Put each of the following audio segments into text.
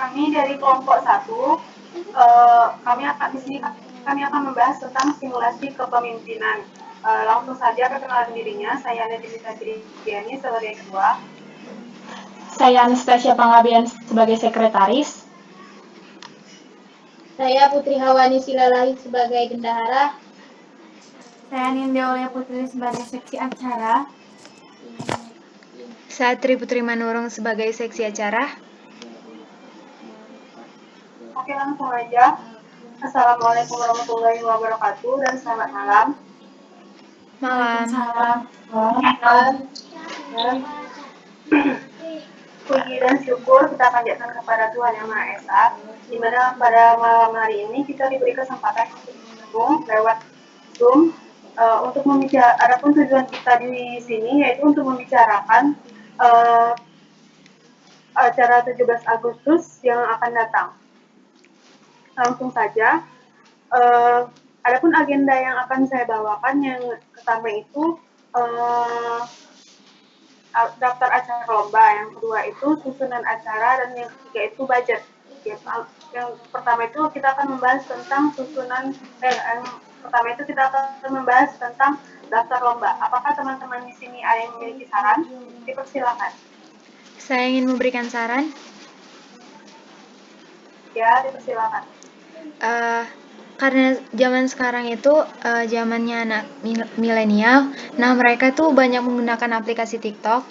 Kami dari kelompok 1, kami akan membahas tentang simulasi kepemimpinan. Langsung saja perkenalan dirinya, saya Nedimita Tridiani sebagai ketua. Saya Anastasia Panggabean sebagai sekretaris. Saya Putri Hawani Silalahit sebagai bendahara. Saya Nindya Oleh Putri sebagai seksi acara. Saya Tri Putri Manurung sebagai seksi acara. Oke, langsung aja. Assalamualaikum warahmatullahi wabarakatuh dan selamat malam. Malam. Puji dan syukur kita panjatkan kepada Tuhan Yang Maha Esa, di mana pada malam hari ini kita diberi kesempatan untuk bergabung lewat Zoom untuk membicarakan. Adapun tujuan kita di sini yaitu untuk membicarakan acara 17 Agustus yang akan datang. Langsung saja. Adapun agenda yang akan saya bawakan yang pertama itu daftar acara lomba, yang kedua itu susunan acara, dan yang ketiga itu budget. Yang pertama itu kita akan membahas tentang daftar lomba. Apakah teman-teman di sini ada yang memiliki saran? Dipersilakan. Saya ingin memberikan saran. Ya, dipersilakan. Karena zaman sekarang itu zamannya anak milenial, nah mereka tuh banyak menggunakan aplikasi TikTok.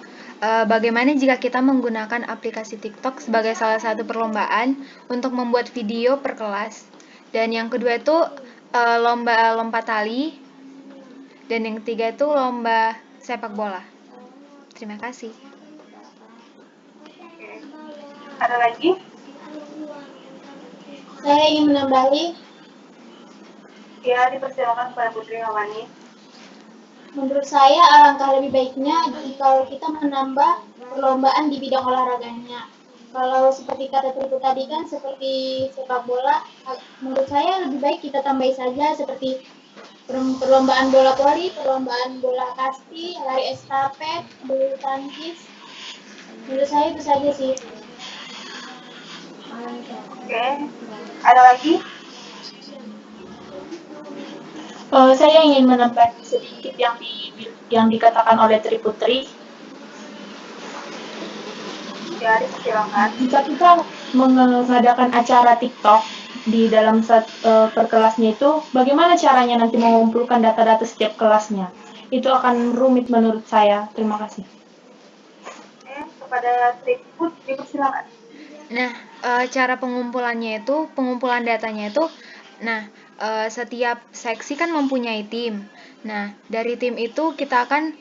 Bagaimana jika kita menggunakan aplikasi TikTok sebagai salah satu perlombaan untuk membuat video per kelas? Dan yang kedua itu lomba lompat tali, dan yang ketiga itu lomba sepak bola. Terima kasih. Oke. Ada lagi? Saya ingin menambahi. Ya, dipersilakan kepada Putri Hawani. Menurut saya alangkah lebih baiknya kalau kita menambah perlombaan di bidang olahraganya. Kalau seperti kata Tripu tadi kan seperti sepak bola, menurut saya lebih baik kita tambahi saja seperti perlombaan bola voli, perlombaan bola kasti, lari estafet, bulu tangkis. Menurut saya itu saja sih. Oke. Ada lagi? Saya ingin menambah sedikit yang dikatakan oleh Tri Putri. Ya, dipersilakan. Jika kita mengadakan acara TikTok di dalam per kelasnya itu, bagaimana caranya nanti mengumpulkan data-data setiap kelasnya? Itu akan rumit menurut saya. Terima kasih. Oke, kepada Triput dipersilakan. Nah, cara pengumpulan datanya itu, setiap seksi kan mempunyai tim. Nah, dari tim itu kita akan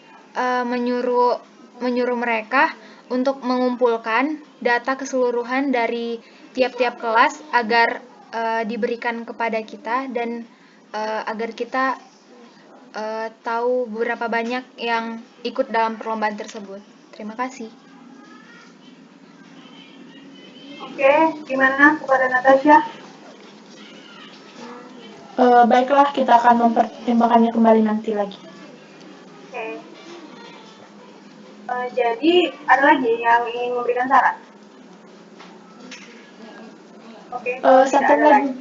menyuruh mereka untuk mengumpulkan data keseluruhan dari tiap-tiap kelas agar diberikan kepada kita, dan agar kita tahu berapa banyak yang ikut dalam perlombaan tersebut. Terima kasih. Oke, gimana kepada Natasha? Baiklah, kita akan mempertimbangkannya kembali nanti lagi. Oke. Jadi, ada lagi yang ingin memberikan saran? Oke, kalau tidak ada lagi.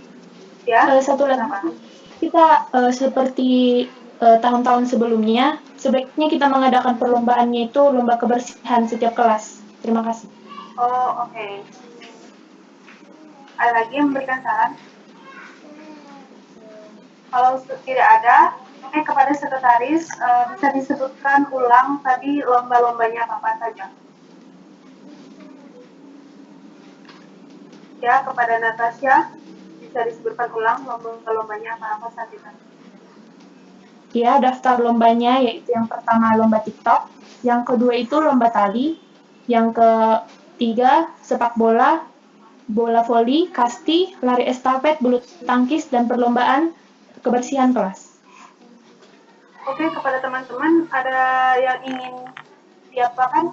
Ya, satu lagi. Kita seperti tahun-tahun sebelumnya, sebaiknya kita mengadakan perlombaannya itu lomba kebersihan setiap kelas. Terima kasih. Oh, oke. Ada lagi yang memberikan saran? Kalau tidak ada, oke, kepada sekretaris bisa disebutkan ulang tadi lomba-lombanya apa saja. Ya, kepada Natasha bisa disebutkan ulang lomba-lombanya apa saja. Ya, daftar lombanya yaitu yang pertama lomba TikTok, yang kedua itu lomba tali, yang ketiga sepak bola, bola voli, kasti, lari estafet, bulu tangkis, dan perlombaan kebersihan kelas. Oke, kepada teman-teman ada yang ingin diapakan?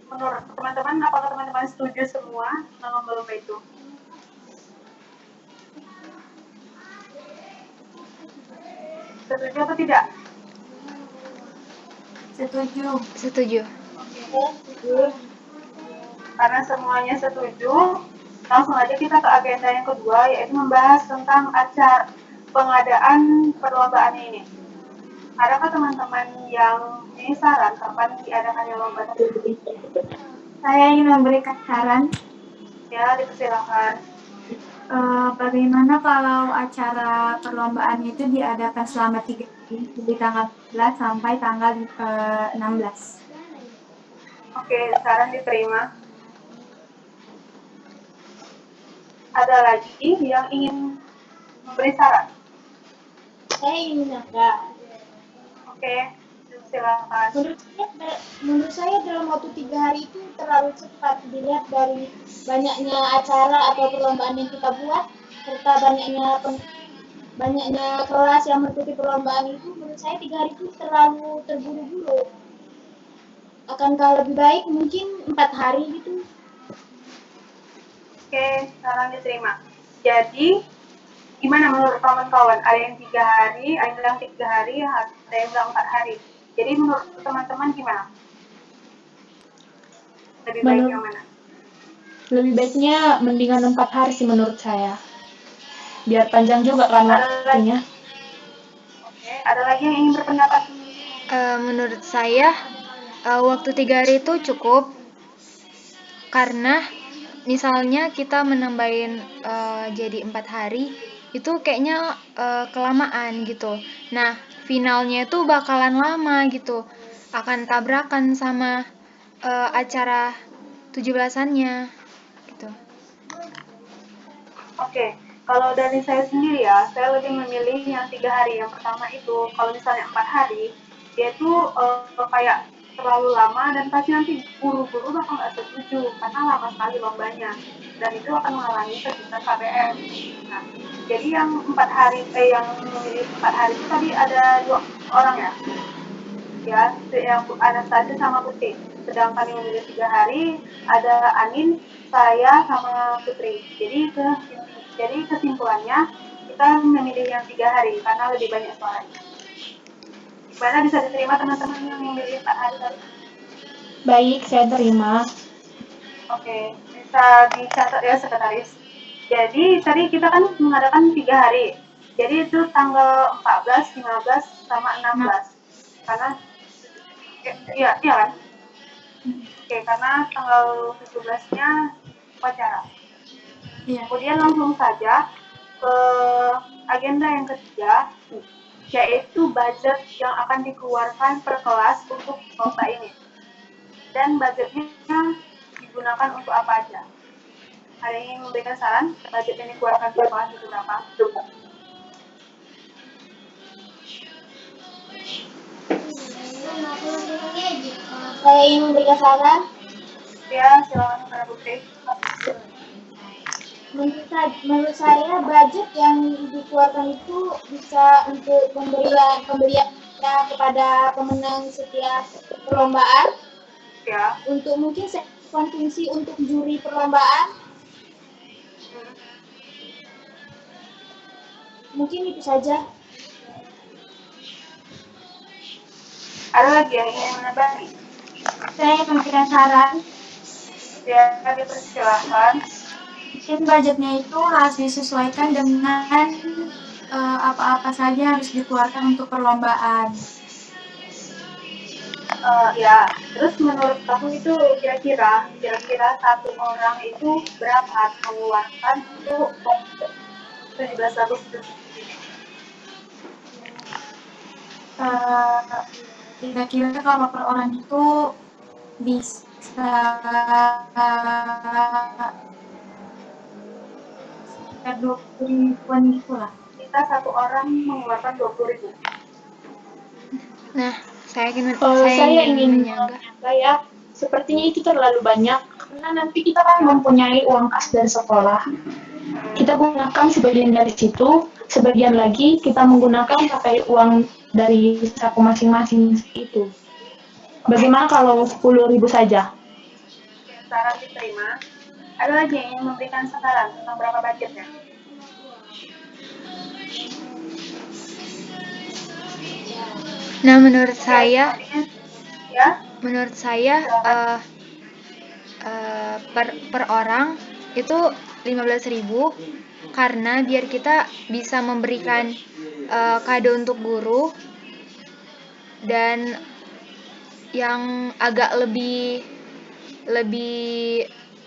Menurut teman-teman, apakah teman-teman setuju semua dengan lomba-lomba itu? Setuju atau tidak? Setuju. Oke. Karena semuanya setuju, Langsung aja kita ke agenda yang kedua, yaitu membahas tentang acara pengadaan perlombaan ini. Adakah teman-teman yang ini saran kapan diadakannya lomba tersebut? Saya ingin memberikan saran. Ya, dipersilakan. Bagaimana kalau acara perlombaan itu diadakan selama 3 hari, dari tanggal 14 sampai tanggal 16. Oke, saran diterima. Ada lagi yang ingin memberi saran? Saya ingin menambah. Oke, silakan. Menurut saya dalam waktu 3 hari itu terlalu cepat dilihat dari banyaknya acara atau perlombaan yang kita buat serta banyaknya kelas yang mengikuti perlombaan itu. Menurut saya 3 hari itu terlalu terburu-buru. Akankah lebih baik mungkin 4 hari gitu? Oke, saran diterima. Jadi, gimana menurut kawan-kawan? Ada yang 3 hari, ada yang bilang 3 hari, ada yang bilang 4 hari. Jadi menurut teman-teman gimana? Lebih baik yang mana? Lebih baiknya mendingan 4 hari sih menurut saya. Biar panjang juga kan waktunya. Oke, ada lagi yang ingin berpendapat? Menurut saya waktu 3 hari itu cukup karena misalnya kita menambahin jadi 4 hari itu kayaknya kelamaan gitu. Nah finalnya itu bakalan lama gitu, akan tabrakan sama acara 17-annya gitu. Oke, kalau dari saya sendiri ya, saya lebih memilih yang 3 hari. Yang pertama itu, kalau misalnya 4 hari, dia tuh kayak terlalu lama dan pasti nanti guru-guru bakal nggak setuju karena lama sekali lombanya dan itu akan menghalangi kegiatan KBM. Nah, jadi yang 4 hari, yang memilih 4 hari itu tadi ada 2 orang ya, yang Anastasia sama Putri. Sedangkan yang memilih 3 hari ada Anin, saya sama Putri. Jadi kesimpulannya kita memilih yang 3 hari karena lebih banyak suaranya. Gimana, bisa diterima teman-teman yang memilih 4 hari tadi? Baik, saya terima. Oke, bisa dicatat ya sekretaris. Jadi tadi kita kan mengadakan 3 hari. Jadi itu tanggal 14, 15, sama 16. Karena iya kan? Oke, karena tanggal 17-nya upacara. Iya. Kemudian langsung saja ke agenda yang ketiga, yaitu budget yang akan dikeluarkan per kelas untuk lomba ini. Dan budgetnya digunakan untuk apa aja? Ada yang ingin memberikan saran budget yang dikeluarkan per kelas itu berapa? Saya ingin memberikan saran. Ya, silakan kepada Putri. Menurut saya budget yang dikeluarkan itu bisa untuk pemberian kepada pemenang setiap perlombaan, Ya. untuk mungkin konsumsi untuk juri perlombaan. Mungkin itu saja. Ada lagi yang ingin menambahi? Saya ingin memberikan saran. Ya, dipersilahkan. Mungkin budgetnya itu harus disesuaikan dengan apa-apa saja harus dikeluarkan untuk perlombaan. Ya, terus menurut kamu itu kira-kira satu orang itu berapa harus mengeluarkan untuk 17 Agustus ini? Kira-kira kalau per orang itu bisa sekitar 20 ribuan gitu lah. Kita satu orang mengeluarkan 20.000. Nah saya ingin menyanggah. Ya, sepertinya itu terlalu banyak karena nanti kita kan mempunyai uang kas dari sekolah. Kita gunakan sebagian dari situ, sebagian lagi kita menggunakan pakai uang dari saku masing-masing itu. Bagaimana kalau 10.000 saja? Saran diterima. Ada lagi yang ingin memberikan saran tentang berapa budgetnya? Nah menurut saya ya? per orang itu 15.000 karena biar kita bisa memberikan kado untuk guru dan yang agak lebih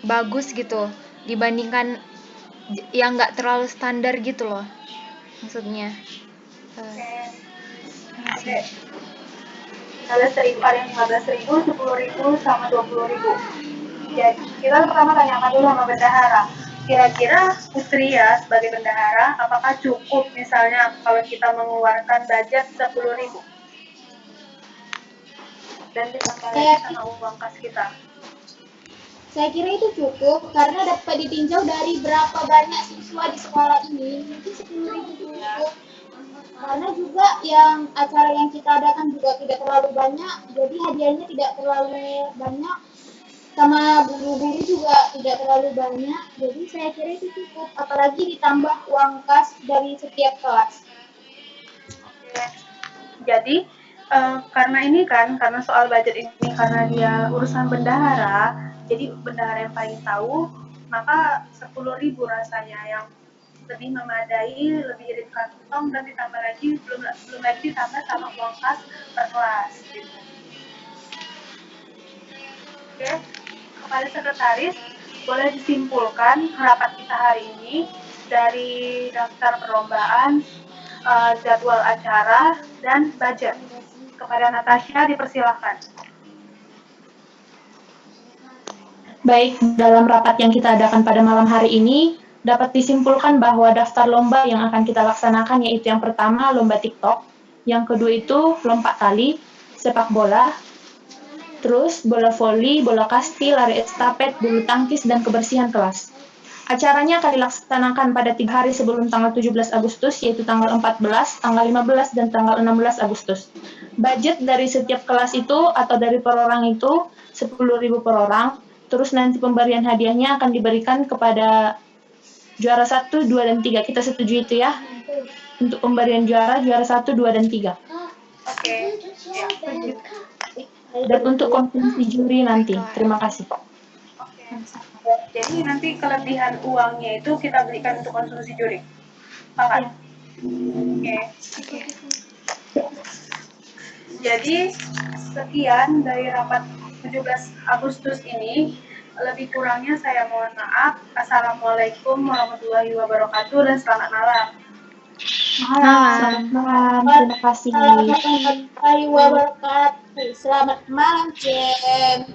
bagus gitu dibandingkan yang nggak terlalu standar gitu loh maksudnya. Oke. 15.000, ada yang 15.000, 10.000, sama 20.000. Jadi kita pertama tanyakan dulu sama bendahara. Kira-kira Putri ya sebagai bendahara, apakah cukup misalnya kalau kita mengeluarkan budget 10.000 dan ditambah lagi sama uang kas kita? Saya kira itu cukup karena dapat ditinjau dari berapa banyak siswa di sekolah ini. Mungkin 10.000 cukup. Karena juga yang acara yang kita adakan juga tidak terlalu banyak, jadi hadiahnya tidak terlalu banyak, sama guru-guru juga tidak terlalu banyak, jadi saya kira itu cukup, apalagi ditambah uang kas dari setiap kelas. Oke. Jadi karena ini kan, karena soal budget ini karena dia urusan bendahara, jadi bendahara yang paling tahu, maka 10.000 rasanya yang lebih memadai, lebih irit kantong, dan ditambah lagi belum lagi ditambah sama uang kas per kelas. Gitu. Oke, kepada sekretaris boleh disimpulkan rapat kita hari ini dari daftar perlombaan, jadwal acara, dan budget. Kepada Natasha dipersilahkan. Baik, dalam rapat yang kita adakan pada malam hari ini, dapat disimpulkan bahwa daftar lomba yang akan kita laksanakan yaitu yang pertama lomba TikTok, yang kedua itu lompat tali, sepak bola, terus bola voli, bola kasti, lari estafet, bulu tangkis, dan kebersihan kelas. Acaranya akan dilaksanakan pada 3 hari sebelum tanggal 17 Agustus, yaitu tanggal 14, tanggal 15, dan tanggal 16 Agustus. Budget dari setiap kelas itu atau dari per orang itu 10.000 per orang. Terus nanti pemberian hadiahnya akan diberikan kepada juara 1, 2, dan 3. Kita setuju itu ya? Untuk pemberian juara 1, 2, dan 3. Oke. Ya, setuju. Dan untuk konsumsi juri nanti. Terima kasih, Pak. Oke. Jadi nanti kelebihan uangnya itu kita berikan untuk konsumsi juri. Pakat? Oke. Jadi sekian dari rapat 17 Agustus ini. Lebih kurangnya saya mohon maaf. Assalamualaikum warahmatullahi wabarakatuh dan selamat malam. Selamat malam. Terima kasih. Assalamualaikum warahmatullahi wabarakatuh. Selamat malam, Jen.